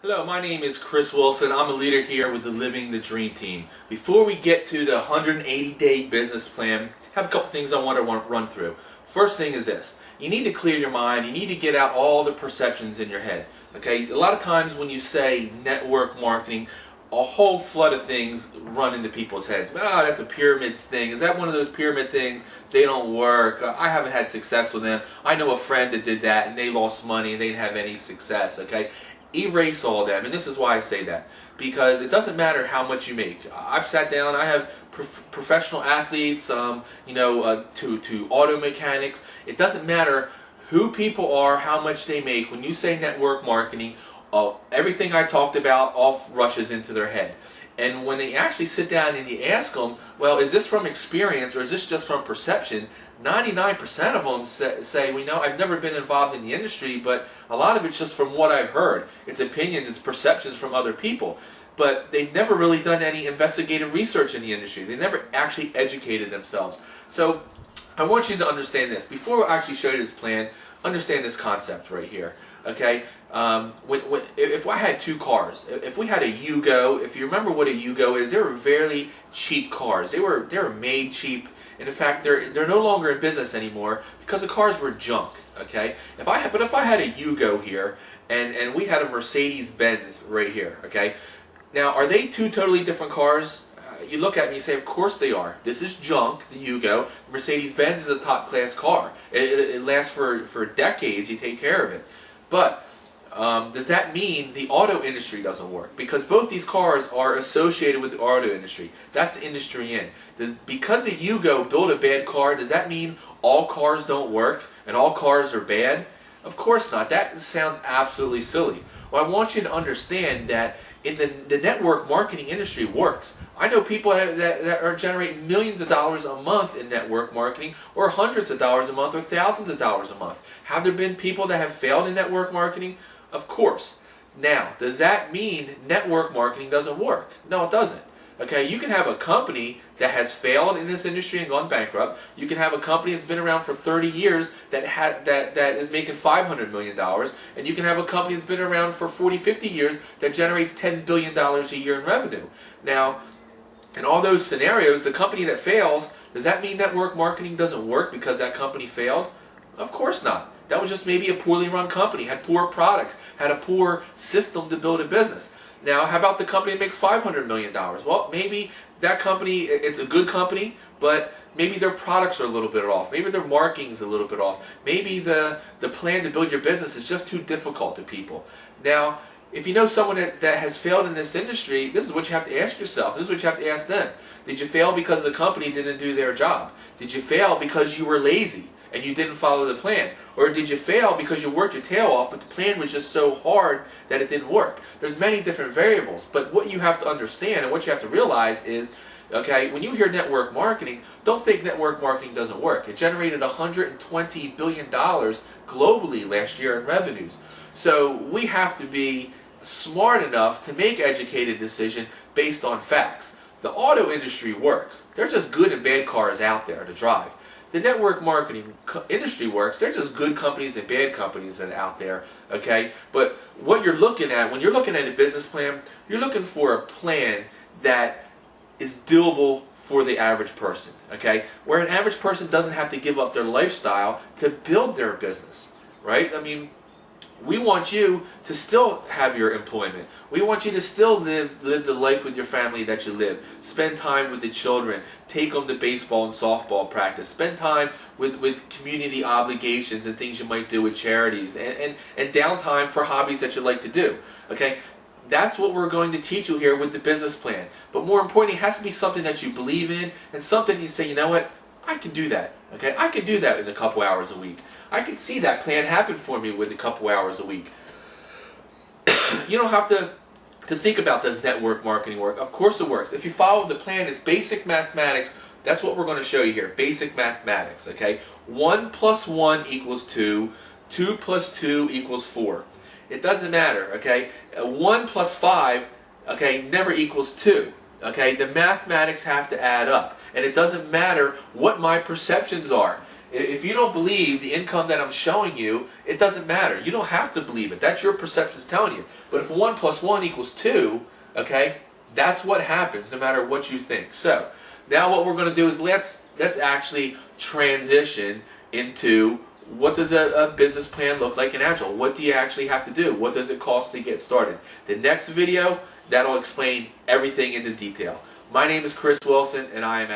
Hello, my name is Chris Wilson. I'm a leader here with the Living the Dream team. Before we get to the 180-day business plan, I have a couple things I want to run through. First thing is this. You need to clear your mind. You need to get out all the perceptions in your head. Okay? A lot of times when you say network marketing, a whole flood of things run into people's heads. Ah, that's a pyramid thing. Is that one of those pyramid things? They don't work. I haven't had success with them. I know a friend that did that and they lost money and they didn't have any success. Okay? Erase all of them, and this is why I say that, because it doesn't matter how much you make. I've sat down, I have professional athletes, to auto mechanics. It doesn't matter who people are, how much they make. When you say network marketing, everything I talked about all rushes into their head. And when they actually sit down and you ask them, well, is this from experience or is this just from perception? 99% of them say, well, I've never been involved in the industry, but a lot of it's just from what I've heard. It's opinions, it's perceptions from other people. But they've never really done any investigative research in the industry. They never actually educated themselves. So I want you to understand this. Before I actually show you this plan, understand this concept right here. Okay? If I had two cars, if we had a Yugo, if you remember what a Yugo is, they were very cheap cars. They were made cheap. And in fact, they're no longer in business anymore because the cars were junk. Okay? If I had a Yugo here and we had a Mercedes-Benz right here, okay? Now, are they two totally different cars? You look at me and you say, of course they are. This is junk, the Yugo. Mercedes-Benz is a top-class car. It lasts for decades. You take care of it. But does that mean the auto industry doesn't work? Because both these cars are associated with the auto industry. That's the industry in. Because the Yugo built a bad car, does that mean all cars don't work and all cars are bad? Of course not. That sounds absolutely silly. Well, I want you to understand that in the network marketing industry works. I know people that are generating millions of dollars a month in network marketing, or hundreds of dollars a month, or thousands of dollars a month. Have there been people that have failed in network marketing? Of course. Now, does that mean network marketing doesn't work? No, it doesn't. Okay, you can have a company that has failed in this industry and gone bankrupt. You can have a company that's been around for 30 years that is making $500 million. And you can have a company that's been around for 40, 50 years that generates $10 billion a year in revenue. Now, in all those scenarios, the company that fails, does that mean network marketing doesn't work because that company failed? Of course not. That was just maybe a poorly run company, had poor products, had a poor system to build a business. Now, how about the company that makes $500 million? Well, maybe that company, it's a good company, but maybe their products are a little bit off. Maybe their marketing is a little bit off. Maybe the plan to build your business is just too difficult to people. Now, if you know someone that has failed in this industry, this is what you have to ask yourself. This is what you have to ask them. Did you fail because the company didn't do their job? Did you fail because you were lazy and you didn't follow the plan? Or did you fail because you worked your tail off but the plan was just so hard that it didn't work? There's many different variables, but what you have to understand and what you have to realize is, okay, when you hear network marketing, don't think network marketing doesn't work. It generated $120 billion globally last year in revenues. So we have to be smart enough to make educated decisions based on facts. The auto industry works. They're just good and bad cars out there to drive. The network marketing industry works. They're just good companies and bad companies that are out there, okay? But what you're looking at, when you're looking at a business plan, you're looking for a plan that is doable for the average person, okay? Where an average person doesn't have to give up their lifestyle to build their business, right? I mean, we want you to still have your employment. We want you to still live the life with your family that you live. Spend time with the children. Take them to baseball and softball practice. Spend time with community obligations and things you might do with charities and downtime for hobbies that you like to do. Okay? That's what we're going to teach you here with the business plan. But more importantly, it has to be something that you believe in and something you say, you know what? I can do that. Okay, I can do that in a couple hours a week. I can see that plan happen for me with a couple hours a week. You don't have to think about, does network marketing work? Of course it works. If you follow the plan, it's basic mathematics. That's what we're going to show you here. Basic mathematics. Okay, 1 plus 1 equals 2. 2 plus 2 equals 4. It doesn't matter. Okay, 1 plus 5, okay, never equals 2. Okay, the mathematics have to add up. And it doesn't matter what my perceptions are. If you don't believe the income that I'm showing you, it doesn't matter. You don't have to believe it. That's your perceptions telling you. But if 1 plus 1 equals 2, okay, that's what happens no matter what you think. So now what we're going to do is let's actually transition into what does a business plan look like in Agile. What do you actually have to do? What does it cost to get started? The next video, that'll explain everything into detail. My name is Chris Wilson, and I am Agile.